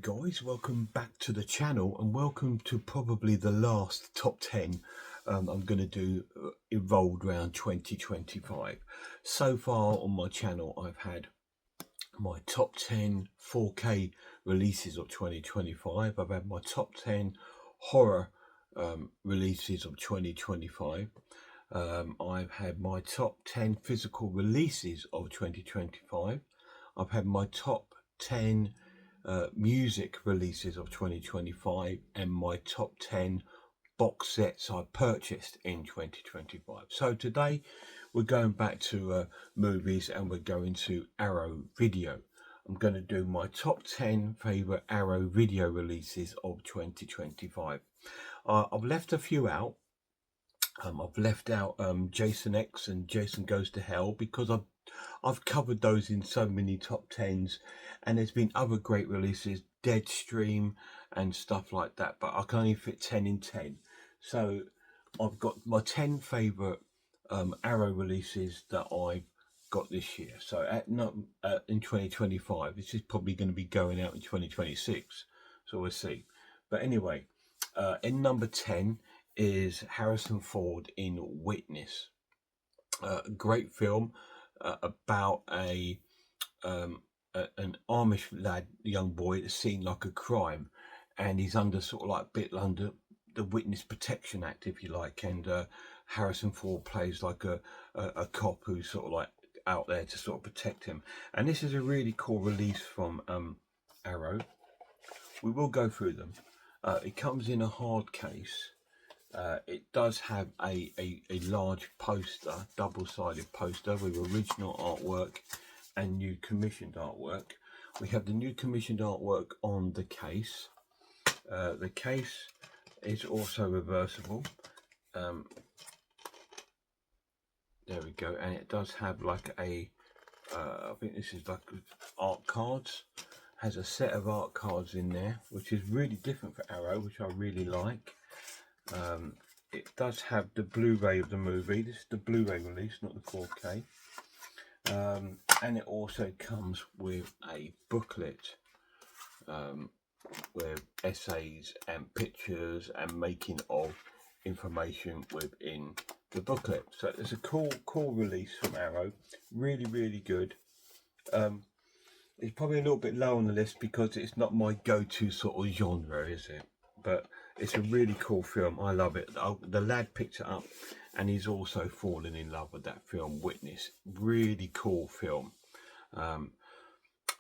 Guys, welcome back to the channel and welcome to probably the last top 10 I'm going to do evolved around 2025. So far on my channel I've had my top 10 4K releases of 2025. I've had my top 10 horror releases of 2025. I've had my top 10 physical releases of 2025. I've had my top 10 music releases of 2025 and my top 10 box sets I purchased in 2025. So today we're going back to movies and we're going to Arrow Video. I'm going to do my top 10 favorite Arrow Video releases of 2025. I've left a few out. I've left out Jason X and Jason Goes to Hell because I've covered those in so many top 10s, and there's been other great releases, Deadstream and stuff like that, but I can only fit 10 in 10. So I've got my 10 favourite Arrow releases that I got this year. So in 2025, this is probably going to be going out in 2026, so we'll see. But anyway, in number 10 is Harrison Ford in Witness. Great film about an Amish lad, young boy, that's seen like a crime, and he's under sort of like bit under the Witness Protection Act, if you like, and Harrison Ford plays like a cop who's sort of like out there to sort of protect him. And this is a really cool release from Arrow. We will go through them. It comes in a hard case. It does have a large poster, double-sided poster with original artwork and new commissioned artwork. We have the new commissioned artwork on the case. The case is also reversible. There we go, and it does have like I think this is like art cards. Has a set of art cards in there, which is really different for Arrow, which I really like. It does have the Blu-ray of the movie. This is the Blu-ray release, not the 4K. And it also comes with a booklet with essays and pictures and making of information within the booklet. So it's a cool release from Arrow. Really good. It's probably a little bit low on the list because it's not my go-to sort of genre, is it? But it's a really cool film. I love it. The lad picked it up and he's also fallen in love with that film, Witness. Really cool film. I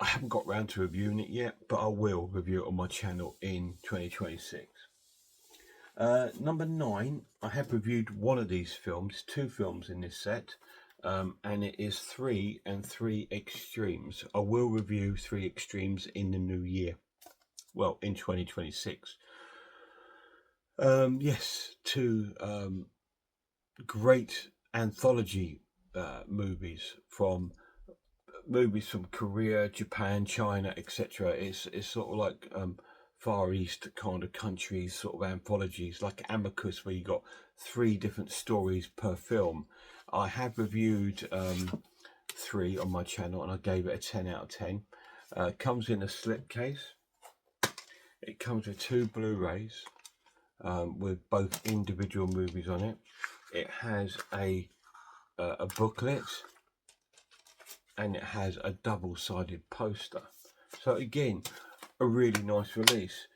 haven't got round to reviewing it yet, but I will review it on my channel in 2026. Number 9, I have reviewed one of these films, 2 films in this set, and it is 3 and 3 Extremes. I will review 3 Extremes in the new year. Well, in 2026. Yes, 2 great anthology movies from Korea, Japan, China, etc. It's sort of like Far East kind of countries, sort of anthologies, like Amicus, where you got 3 different stories per film. I have reviewed 3 on my channel, and I gave it a 10 out of 10. Comes in a slipcase. It comes with 2 Blu-rays with both individual movies on it. It has a booklet, and it has a double-sided poster. So again, a really nice release.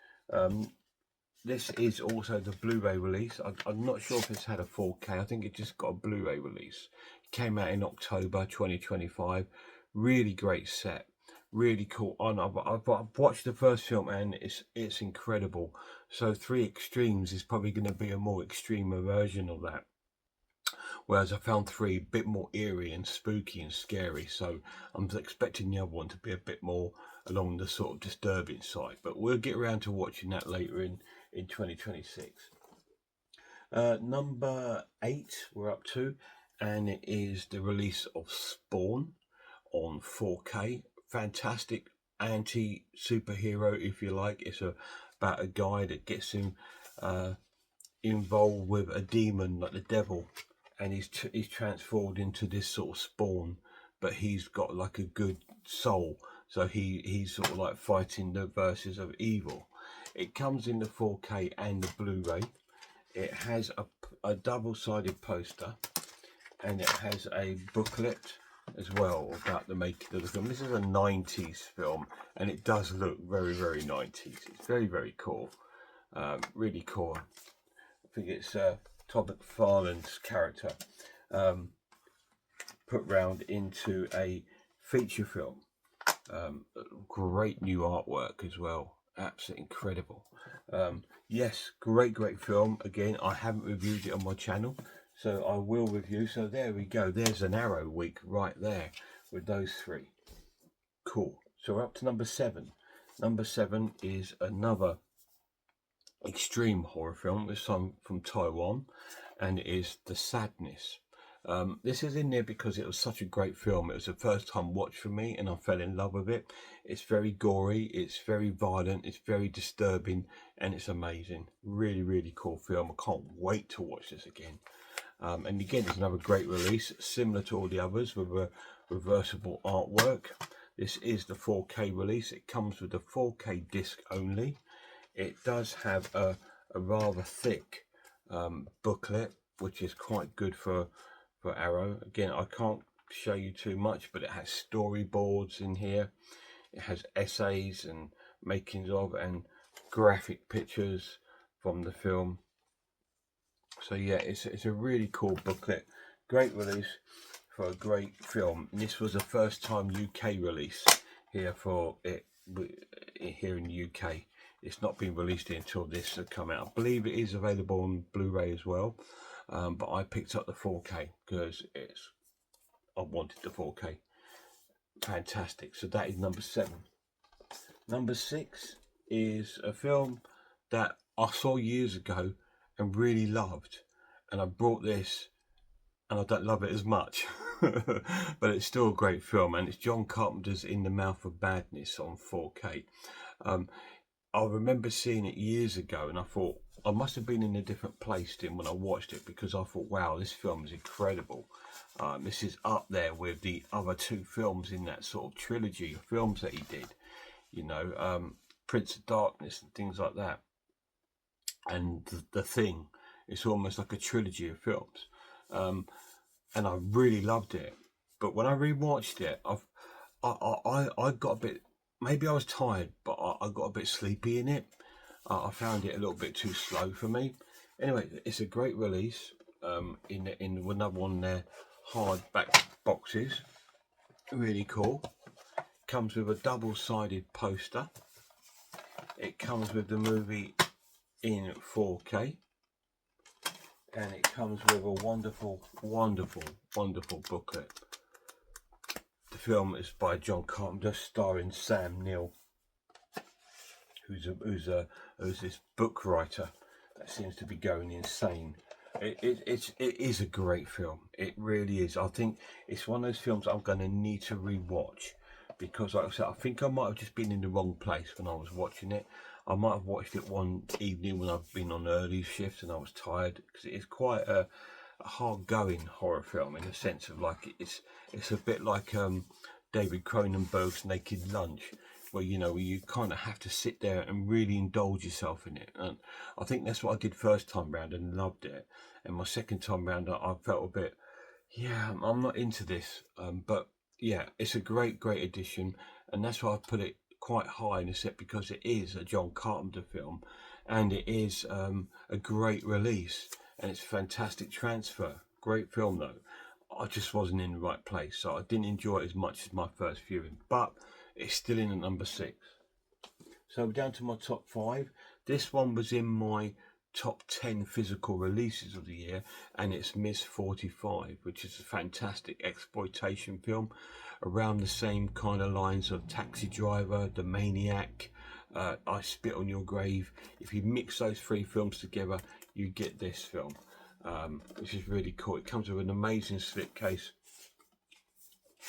This is also the Blu-ray release. I'm not sure if it's had a 4K. I think it just got a Blu-ray release. It came out in October 2025. Really great set. Really cool. I've watched the first film and it's incredible. So 3 Extremes is probably going to be a more extreme version of that. Whereas I found 3 a bit more eerie and spooky and scary. So I'm expecting the other one to be a bit more along the sort of disturbing side. But we'll get around to watching that later in 2026. Number 8 we're up to, and it is the release of Spawn on 4K. Fantastic anti-superhero, if you like. It's about a guy that gets him involved with a demon like the devil, and he's transformed into this sort of Spawn, but he's got like a good soul. So he's sort of like fighting the verses of evil. It comes in the 4K and the Blu-ray. It has a double-sided poster, and it has a booklet as well about the making of the film. This is a 90s film, and it does look very, very 90s. It's very, very cool. Really cool. I think it's Todd McFarlane's character put round into a feature film. Great new artwork as well. Absolutely incredible. Yes, great film. Again, I haven't reviewed it on my channel, so I will review. So there we go. There's an Arrow week right there with those three. Cool. So we're up to number 7. Number 7 is another extreme horror film. This one from Taiwan, and it is The Sadness. This is in there because it was such a great film. It was the first time watch for me, and I fell in love with it. It's very gory, it's very violent, it's very disturbing, and it's amazing. Really, really cool film. I can't wait to watch this again. And again, it's another great release, similar to all the others, with a reversible artwork. This is the 4K release. It comes with a 4K disc only. It does have a rather thick booklet, which is quite good for Arrow. Again, I can't show you too much, but it has storyboards in here. It has essays and makings of and graphic pictures from the film. So yeah, it's a really cool booklet. Great release for a great film. And this was the first time UK release here for it here in the UK. It's not been released until this has come out. I believe it is available on Blu-ray as well. But I picked up the 4K because I wanted the 4K. Fantastic. So that is number 7. Number 6 is a film that I saw years ago and really loved, and I brought this and I don't love it as much. But it's still a great film, and it's John Carpenter's In the Mouth of Madness on 4K. I remember seeing it years ago, and I thought I must have been in a different place then when I watched it, because I thought, wow, this film is incredible. This is up there with the other 2 films in that sort of trilogy of films that he did, you know, Prince of Darkness and things like that. And The Thing, it's almost like a trilogy of films. And I really loved it. But when I rewatched it, I got a bit, maybe I was tired, but I got a bit sleepy in it. I found it a little bit too slow for me. Anyway, it's a great release. In another one of their hardback boxes. Really cool. Comes with a double-sided poster. It comes with the movie in 4K. And it comes with a wonderful booklet. The film is by John Carpenter, starring Sam Neill, who's this book writer that seems to be going insane. It is a great film. It really is. I think it's one of those films I'm going to need to rewatch, because, like I said, I think I might have just been in the wrong place when I was watching it. I might have watched it one evening when I've been on early shift and I was tired, because it is quite a hard-going horror film, in the sense of, like, it's a bit like David Cronenberg's Naked Lunch, where, you know, you kind of have to sit there and really indulge yourself in it. And I think that's what I did first time round and loved it. And my second time round, I felt a bit, yeah, I'm not into this. But yeah, it's a great addition, and that's why I put it quite high in the set, because it is a John Carpenter film, and it is a great release, and it's a fantastic transfer. Great film though. I just wasn't in the right place, so I didn't enjoy it as much as my first viewing, but it's still in at number 6. So down to my top 5. This one was in my top 10 physical releases of the year, and it's Miss 45, which is a fantastic exploitation film around the same kind of lines of Taxi Driver, The Maniac, I Spit on Your Grave. If you mix those 3 films together, you get this film, which is really cool. It comes with an amazing slipcase,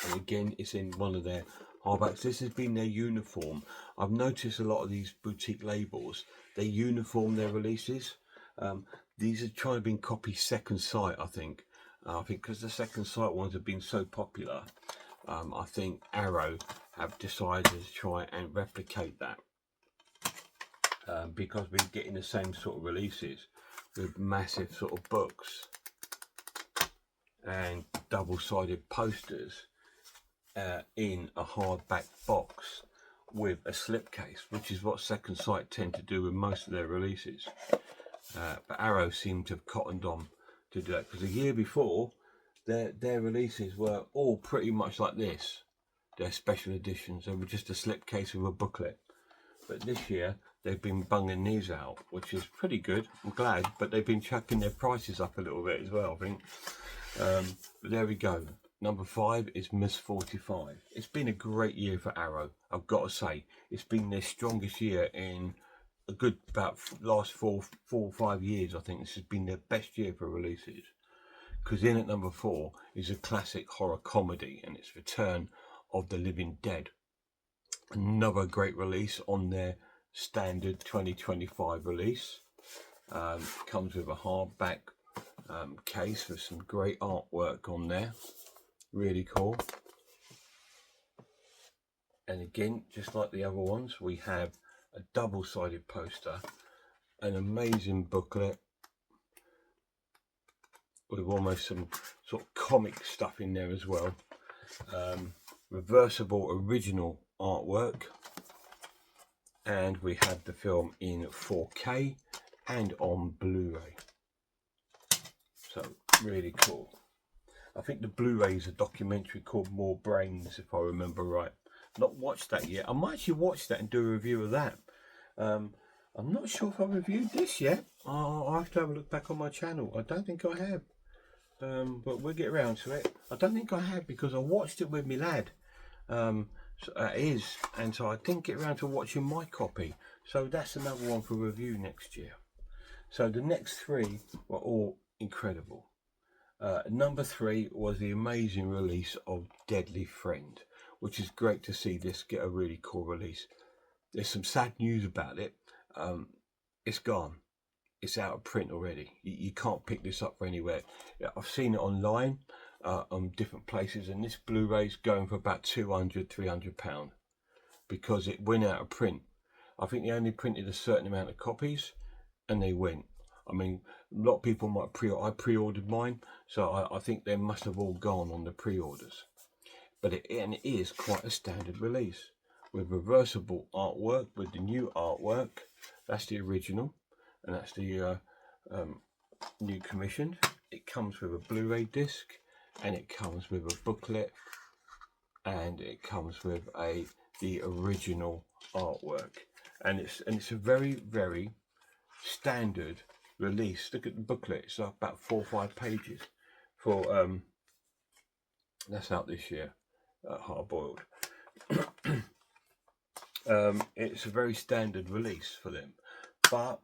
and again, it's in one of their hardbacks. This has been their uniform. I've noticed a lot of these boutique labels, they uniform their releases. These are trying to be copy Second Sight, I think. I think because the Second Sight ones have been so popular, I think Arrow have decided to try and replicate that, because we're getting the same sort of releases with massive sort of books and double-sided posters in a hardback box with a slipcase, which is what Second Sight tend to do with most of their releases. But Arrow seemed to have cottoned on to do that, because the year before their releases were all pretty much like this. Their special editions, they were just a slipcase with a booklet. But this year they've been bunging these out, which is pretty good. I'm glad, but they've been chucking their prices up a little bit as well, I think. But there we go. Number 5 is Miss 45. It's been a great year for Arrow, I've got to say. It's been their strongest year in a good about last four or 5 years. I think this has been their best year for releases, because in at number 4 is a classic horror comedy, and it's Return of the Living Dead. Another great release on their standard 2025 release. Comes with a hardback case with some great artwork on there, really cool. And again, just like the other ones, we have a double-sided poster, an amazing booklet with almost some sort of comic stuff in there as well. Reversible original artwork, and we have the film in 4K and on Blu-ray. So really cool. I think the Blu-ray is a documentary called More Brains, if I remember right. Not watched that yet. I might actually watch that and do a review of that. I'm not sure if I reviewed this yet. I'll have to have a look back on my channel. I don't think I have. But we'll get around to it. I don't think I have, because I watched it with my lad. So and so I didn't get around to watching my copy. So that's another one for review next year. So the next 3 were all incredible. Number 3 was the amazing release of Deadly Friend, which is great to see this get a really cool release. There's some sad news about it. It's gone. It's out of print already. You can't pick this up for anywhere. I've seen it online on different places, and this Blu-ray's going for about £200–300 because it went out of print. I think they only printed a certain amount of copies and they went. I mean, a lot of people might I pre-ordered mine, so I think they must have all gone on the pre-orders. But it is quite a standard release with reversible artwork, with the new artwork. That's the original, and that's the new commissioned. It comes with a Blu-ray disc, and it comes with a booklet, and it comes with the original artwork, and it's a very, very standard release. Look at the booklet. It's about 4 or 5 pages for that's out this year at Hard Boiled. It's a very standard release for them, but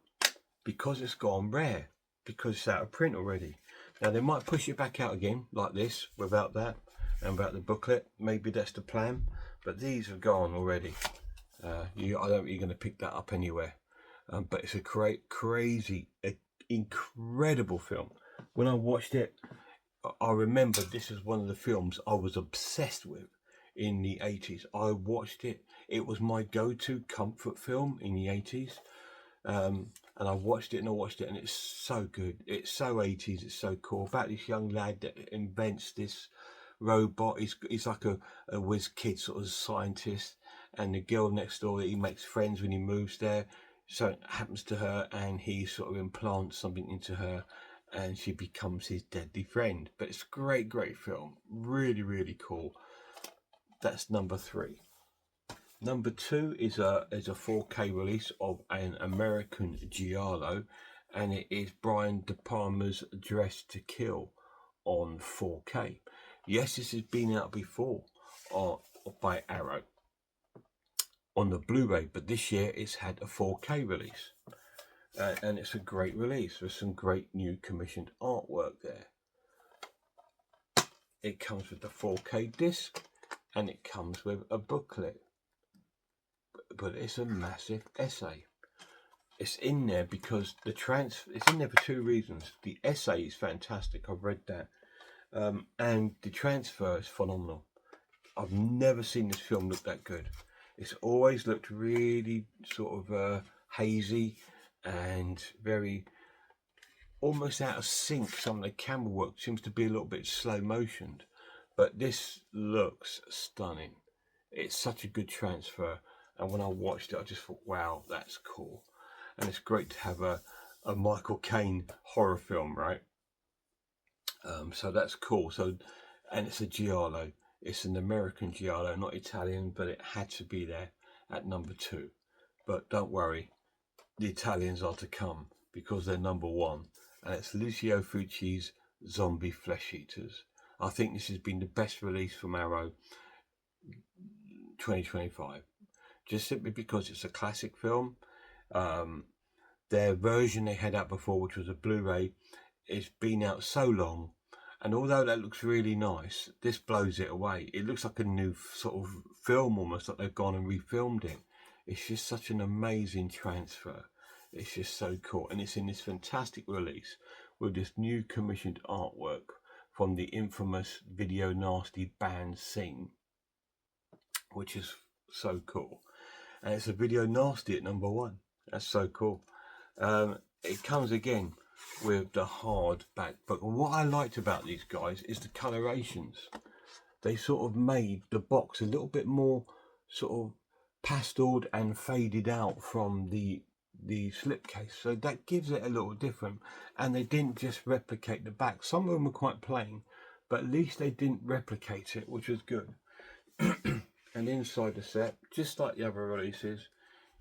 because it's gone rare, because it's out of print already. Now they might push it back out again like this without that and without the booklet. Maybe that's the plan, but these have gone already. I don't think you're going to pick that up anywhere. But it's a crazy, incredible film. When I watched it, I remember this is one of the films I was obsessed with in the 80s. I watched it. It was my go-to comfort film in the 80s. And I watched it, and it's so good. It's so 80s. It's so cool. About this young lad that invents this robot. He's like a whiz kid sort of scientist, and the girl next door that he makes friends when he moves there. So it happens to her, and he sort of implants something into her, and she becomes his deadly friend. But it's a great, great film. Really, really cool. That's number 3. Number 2 is a 4K release of an American Giallo, and it is Brian De Palma's Dressed to Kill on 4K. Yes, this has been out before by Arrow on the Blu-ray, but this year it's had a 4K release, and it's a great release with some great new commissioned artwork there. It comes with the 4K disc, and it comes with a booklet, but it's a massive essay. It's in there because it's in there for 2 reasons. The essay is fantastic. I've read that, and the transfer is phenomenal. I've never seen this film look that good. It's always looked really sort of hazy and very almost out of sync. Some of the camera work seems to be a little bit slow motioned, but this looks stunning. It's such a good transfer, and when I watched it I just thought, wow, that's cool. And it's great to have a Michael Caine horror film, right? So that's cool. So, and it's a giallo. It's an American giallo, not Italian, but it had to be there at number 2. But don't worry, the Italians are to come because they're number 1, and it's Lucio Fucci's Zombie Flesh Eaters. I think this has been the best release from Arrow 2025, just simply because it's a classic film. Their version they had out before, which was a Blu-ray, it's been out so long, and although that looks really nice, this blows it away. It looks like a new sort of film, almost like they've gone and refilmed it. It's just such an amazing transfer. It's just so cool, and it's in this fantastic release with this new commissioned artwork from the infamous Video Nasty band Scene, which is so cool. And it's a Video Nasty at number 1. That's so cool. It comes again with the hardback book, and what I liked about these guys is the colorations. They sort of made the box a little bit more sort of pasteled and faded out from the slipcase, so that gives it a little different. And they didn't just replicate the back. Some of them were quite plain, but at least they didn't replicate it, which was good. And inside the set, just like the other releases,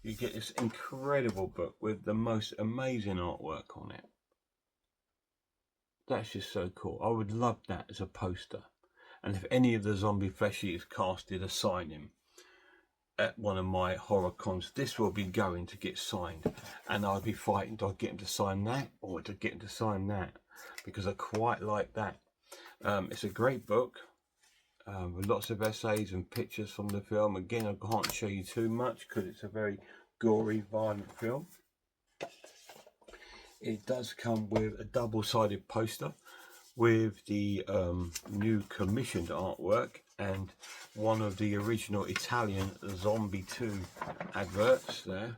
you get this incredible book with the most amazing artwork on it. That's just so cool. I would love that as a poster. And if any of the Zombie Flesh Eaters cast did a signing at one of my horror cons, this will be going to get signed, and I'll be fighting, do I get him to sign that or to get him to sign that, because I quite like that. It's a great book with lots of essays and pictures from the film. Again, I can't show you too much because it's a very gory, violent film. It does come with a double-sided poster with the new commissioned artwork and one of the original Italian Zombie 2 adverts there,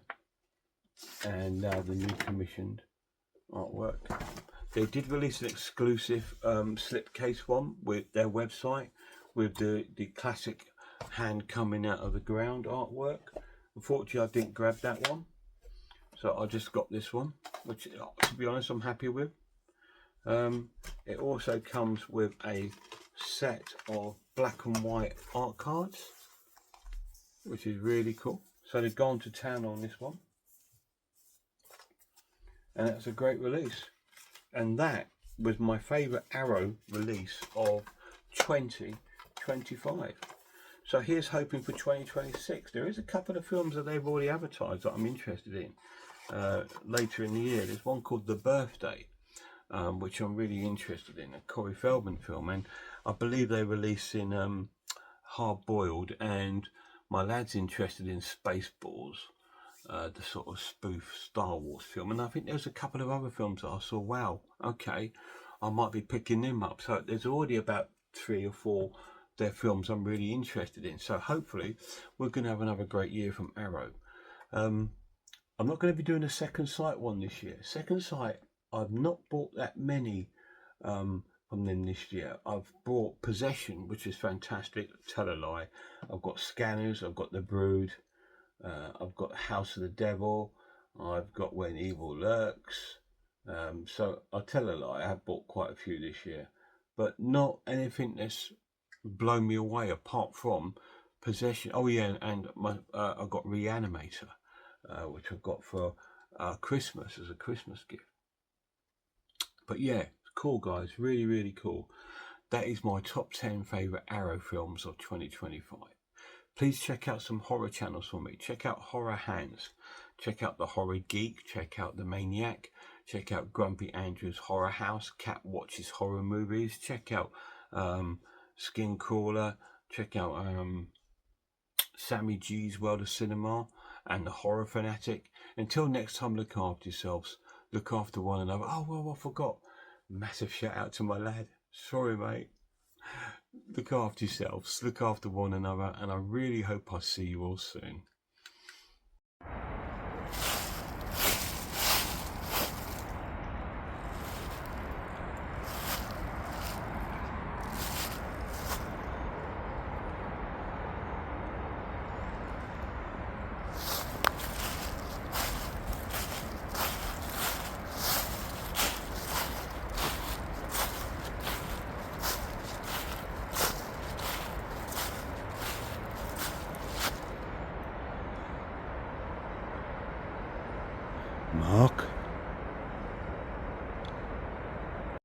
and now the new commissioned artwork. They did release an exclusive slipcase one with their website with the classic hand coming out of the ground artwork. Unfortunately, I didn't grab that one, so I just got this one, which, to be honest, I'm happy with. It also comes with a set of black and white art cards, which is really cool. So they've gone to town on this one, and that's a great release. And that was my favourite Arrow release of 2025. So here's hoping for 2026. There is a couple of films that they've already advertised that I'm interested in later in the year. There's one called The Birthday, which I'm really interested in, a Corey Feldman film, and I believe they're releasing Hard Boiled, and my lad's interested in Spaceballs, the sort of spoof Star Wars film. And I think there's a couple of other films that I saw, wow, okay, I might be picking them up. So there's already about 3 or 4 their films I'm really interested in. So hopefully we're going to have another great year from Arrow. I'm not going to be doing a Second Sight one this year. Second Sight, I've not bought that many from them this year. I've bought Possession, which is fantastic. Tell a lie. I've got Scanners. I've got The Brood. I've got House of the Devil. I've got When Evil Lurks. So I'll tell a lie. I have bought quite a few this year, but not anything that's blown me away apart from Possession. Oh yeah, and I got Reanimator, which I got for Christmas as a Christmas gift. But yeah, cool guys, really, really cool. That is my top 10 favourite Arrow films of 2025. Please check out some horror channels for me. Check out Horror Hands. Check out The Horror Geek. Check out The Maniac. Check out Grumpy Andrew's Horror House. Cat Watches Horror Movies. Check out Skin Crawler. Check out Sammy G's World of Cinema and The Horror Fanatic. Until next time, look after yourselves. Look after one another. Oh, well, I forgot. Massive shout out to my lad. Sorry, mate. Look after yourselves, look after one another, and I really hope I see you all soon.